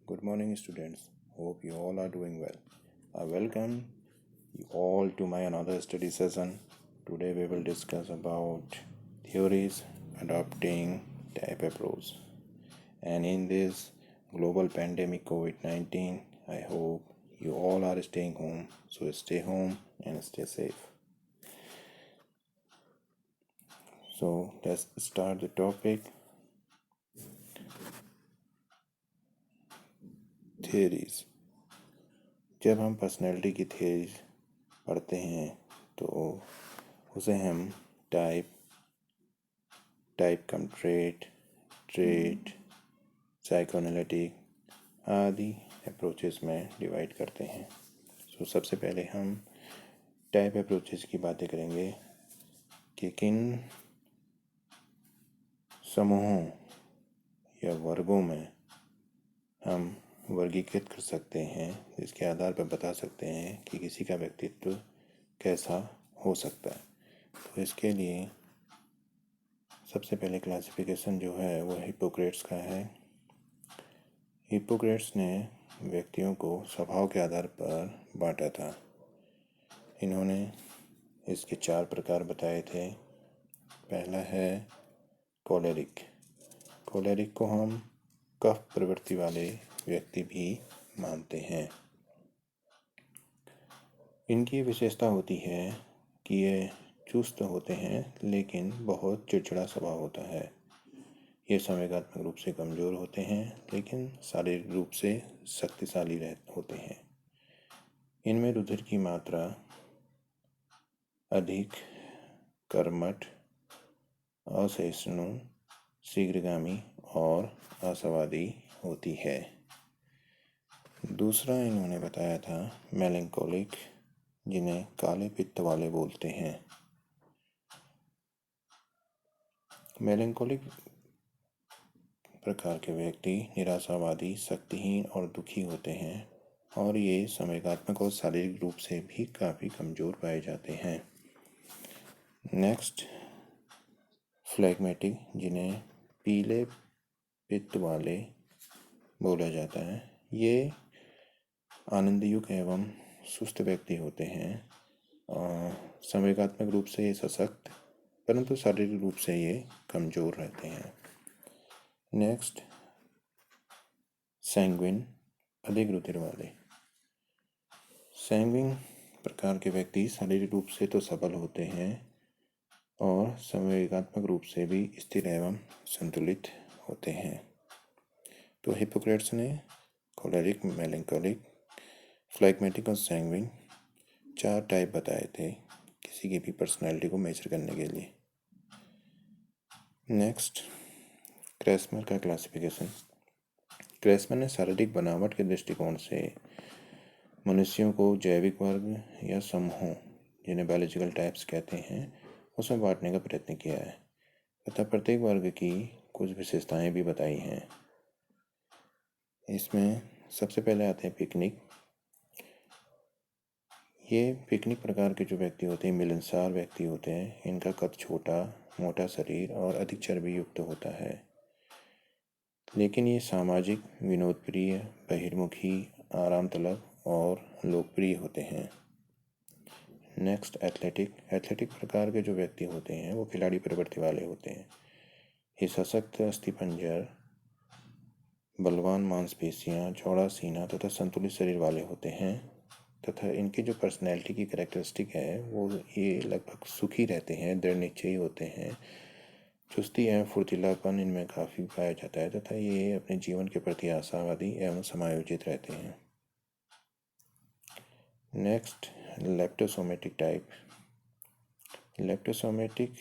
Good morning, students. Hope you all are doing well. I welcome you all to my another study session. Today we will discuss about theories adopting type approach. And in this global pandemic COVID-19, I hope you all are staying home. So stay home and stay safe. So let's start the topic. Theories. जब हम personality की theories पढ़ते हैं तो उसे हम type कम trait psychoanalytic आदि approaches में डिवाइड करते हैं। सबसे पहले हम टाइप अप्रोचेस की बातें करेंगे कि किन समूहों या वर्गों में हम वर्गीकृत कर सकते हैं, जिसके आधार पर बता सकते हैं कि किसी का व्यक्तित्व कैसा हो सकता है। तो इसके लिए सबसे पहले क्लासिफिकेशन जो है वो हिप्पोक्रेट्स का है। हिप्पोक्रेट्स ने व्यक्तियों को स्वभाव के आधार पर बांटा था। इन्होंने इसके 4 प्रकार बताए थे। पहला है कोलेरिक। कोलेरिक को हम कफ प्रवृत्ति वाले व्यक्ति भी मानते हैं। इनकी विशेषता होती है कि ये चुस्त होते हैं लेकिन बहुत चिड़चिड़ा स्वभाव होता है। ये संवेगात्मक रूप से कमज़ोर होते हैं लेकिन शारीरिक रूप से शक्तिशाली होते हैं। इनमें रुधिर की मात्रा अधिक, कर्मठ, असहिष्णु, शीघ्रगामी और आशावादी होती है। दूसरा इन्होंने बताया था मेलंकोलिक, जिन्हें काले पित्त वाले बोलते हैं। मेलंकोलिक प्रकार के व्यक्ति निराशावादी, शक्तिहीन और दुखी होते हैं और ये संवेगात्मक और शारीरिक रूप से भी काफ़ी कमज़ोर पाए जाते हैं। नेक्स्ट फ्लेगमेटिक, जिन्हें पीले पित्त वाले बोला जाता है। ये आनंदयुक्त एवं सुस्त व्यक्ति होते हैं और संवेगात्मक रूप से ये सशक्त परंतु शारीरिक रूप से ये कमज़ोर रहते हैं। नेक्स्ट सैंग्विन, अधिक रुधिर वाले। सैंग्विन प्रकार के व्यक्ति शारीरिक रूप से तो सबल होते हैं और संवेगात्मक रूप से भी स्थिर एवं संतुलित होते हैं। तो हिप्पोक्रेट्स ने कोलेरिक, मेलंकोलिक, फ्लेगमेटिक और सैंग्विन 4 टाइप बताए थे किसी की भी पर्सनैलिटी को मेजर करने के लिए। नेक्स्ट क्रेस्मर का क्लासिफिकेशन। क्रेस्मर ने शारीरिक बनावट के दृष्टिकोण से मनुष्यों को जैविक वर्ग या समूहों, जिन्हें बायोलॉजिकल टाइप्स कहते हैं, उसमें बांटने का प्रयत्न किया है तथा प्रत्येक वर्ग की कुछ विशेषताएं भी बताई हैं। इसमें सबसे पहले आते हैं पिकनिक। ये पिकनिक प्रकार के जो व्यक्ति होते हैं मिलनसार व्यक्ति होते हैं। इनका कद छोटा, मोटा शरीर और अधिक चर्बी युक्त होता है, लेकिन ये सामाजिक, विनोदप्रिय, बहिर्मुखी, आराम तलब और लोकप्रिय होते हैं। Next athletic. एथलेटिक प्रकार के जो व्यक्ति होते हैं वो खिलाड़ी प्रवृत्ति वाले होते हैं। ये सशक्त अस्थिपंजर, बलवान मांसपेशियां, चौड़ा सीना तथा संतुलित शरीर वाले होते हैं तथा इनकी जो पर्सनैलिटी की कैरेक्टरिस्टिक है वो ये लगभग सुखी रहते हैं, दृढ़ निश्चयी होते हैं। चुस्ती एवं फुर्तीलापन इनमें काफ़ी पाया जाता है तथा ये अपने जीवन के प्रति आशावादी एवं समायोजित रहते हैं। Next लेप्टोसोमेटिक type. लेप्टोसोमेटिक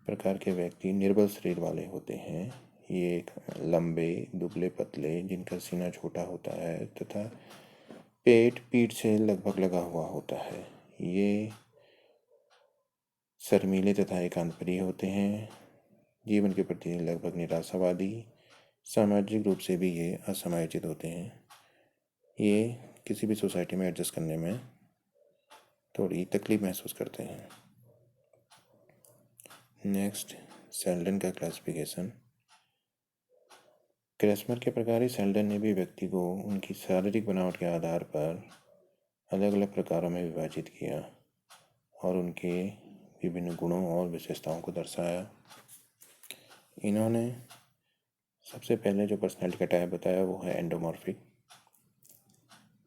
प्रकार के व्यक्ति निर्बल शरीर वाले होते हैं। ये लंबे, दुबले पतले, जिनका सीना छोटा होता है तथा पेट पीठ से लगभग लगा हुआ होता है। ये शर्मीले तथा एकांतप्रिय होते हैं। जीवन के प्रति लगभग निराशावादी, सामाजिक रूप से भी ये असमायोजित होते हैं। ये किसी भी सोसाइटी में एडजस्ट करने में थोड़ी तकलीफ महसूस करते हैं। नेक्स्ट सेल्डन का क्लासिफिकेशन। क्रेसमर के प्रकार ही सेल्डन ने भी व्यक्ति को उनकी शारीरिक बनावट के आधार पर अलग अलग प्रकारों में विभाजित किया और उनके विभिन्न गुणों और विशेषताओं को दर्शाया। इन्होंने सबसे पहले जो पर्सनैलिटी का टाइप बताया वो है एंडोमॉर्फिक।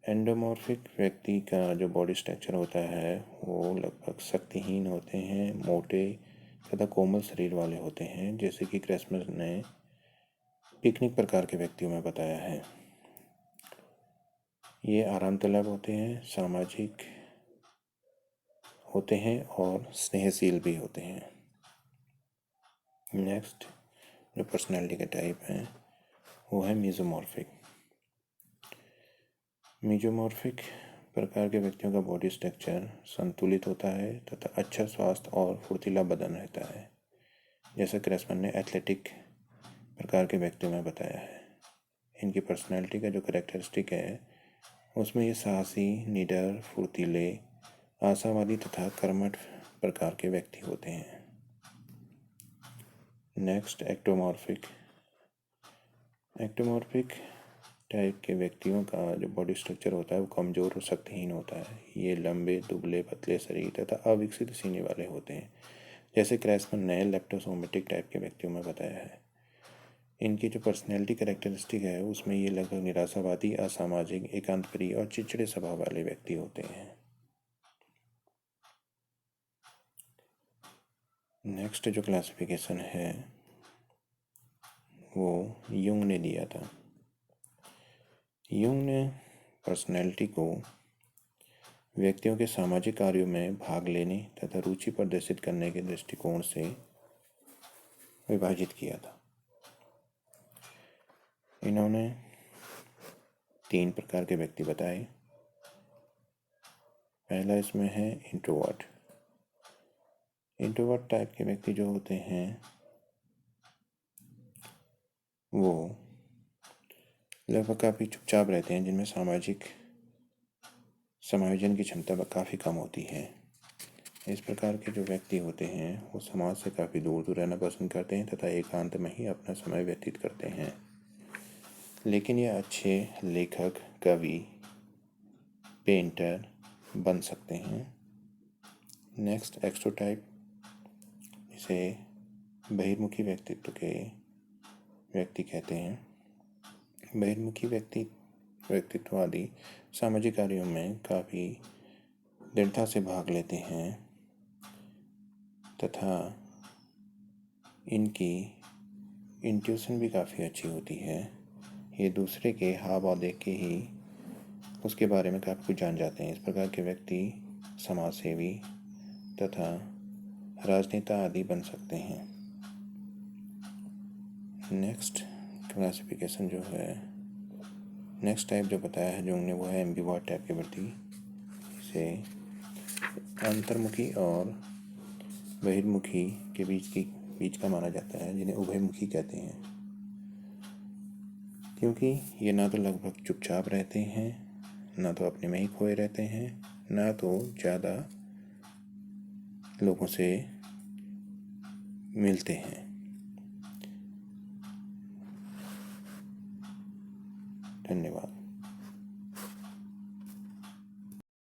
एंडोमॉर्फिक व्यक्ति का जो बॉडी स्ट्रक्चर होता है वो लगभग शक्तिहीन होते हैं, मोटे तथा कोमल शरीर वाले होते हैं, जैसे कि क्रेसमर ने पिकनिक प्रकार के व्यक्तियों में बताया है। ये आराम तलब होते हैं, सामाजिक होते हैं और स्नेहशील भी होते हैं। नेक्स्ट जो पर्सनैलिटी का टाइप है वो है मीजोमॉर्फिक। मीजोमॉर्फिक प्रकार के व्यक्तियों का बॉडी स्ट्रक्चर संतुलित होता है तथा अच्छा स्वास्थ्य और फुर्तीला बदन रहता है, जैसा क्रेसमर ने एथलेटिक प्रकार के व्यक्तियों में बताया है। इनकी पर्सनैलिटी का जो कैरेक्टरिस्टिक है उसमें ये साहसी, निडर, फुर्तीले, आशावादी तथा कर्मठ प्रकार के व्यक्ति होते हैं। Next ectomorphic. एक्टोमॉर्फिक टाइप के व्यक्तियों का जो बॉडी स्ट्रक्चर होता है वो कमज़ोर और शक्तिहीन होता है। ये लंबे, दुबले, पतले शरीर तथा अविकसित सीने वाले होते हैं, जैसे क्रेसमर ने लेप्टोसोमेटिक टाइप के व्यक्तियों में बताया है। इनकी जो पर्सनैलिटी कैरेक्टरिस्टिक है उसमें ये लगभग निराशावादी, असामाजिक, एकांतप्रिय और चिड़चिड़े स्वभाव वाले व्यक्ति होते हैं। नेक्स्ट जो क्लासिफिकेशन है वो यूंग ने दिया था। यूंग ने पर्सनैलिटी को व्यक्तियों के सामाजिक कार्यों में भाग लेने तथा रुचि प्रदर्शित करने के दृष्टिकोण से विभाजित किया था। इन्होंने 3 प्रकार के व्यक्ति बताए। पहला इसमें है इंट्रोवर्ट। इंट्रोवर्ट टाइप के व्यक्ति जो होते हैं वो लगभग काफ़ी चुपचाप रहते हैं, जिनमें सामाजिक समायोजन की क्षमता काफ़ी कम होती है। इस प्रकार के जो व्यक्ति होते हैं वो समाज से काफ़ी दूर दूर रहना पसंद करते हैं तथा एकांत में ही अपना समय व्यतीत करते हैं, लेकिन ये अच्छे लेखक, कवि, पेंटर बन सकते हैं। नेक्स्ट एक्सट्रोटाइप, इसे बहिर्मुखी व्यक्तित्व के व्यक्ति कहते हैं। बहिर्मुखी व्यक्तित्ववादी सामाजिक कार्यों में काफ़ी दृढ़ता से भाग लेते हैं तथा इनकी इंट्यूशन भी काफ़ी अच्छी होती है। ये दूसरे के हाव भाव देख के ही उसके बारे में काफ़ी कुछ जान जाते हैं। इस प्रकार के व्यक्ति समाज सेवी तथा राजनेता आदि बन सकते हैं। नेक्स्ट क्लासिफिकेशन जो है, नेक्स्ट टाइप जो बताया है यूंग ने वो है एम्बिवर्ट टाइप के व्यक्ति। इसे अंतर्मुखी और बहिर्मुखी के बीच का माना जाता है, जिन्हें उभयमुखी कहते हैं, क्योंकि ये ना तो लगभग चुपचाप रहते हैं, ना तो अपने में ही खोए रहते हैं, ना तो ज़्यादा लोगों से मिलते हैं।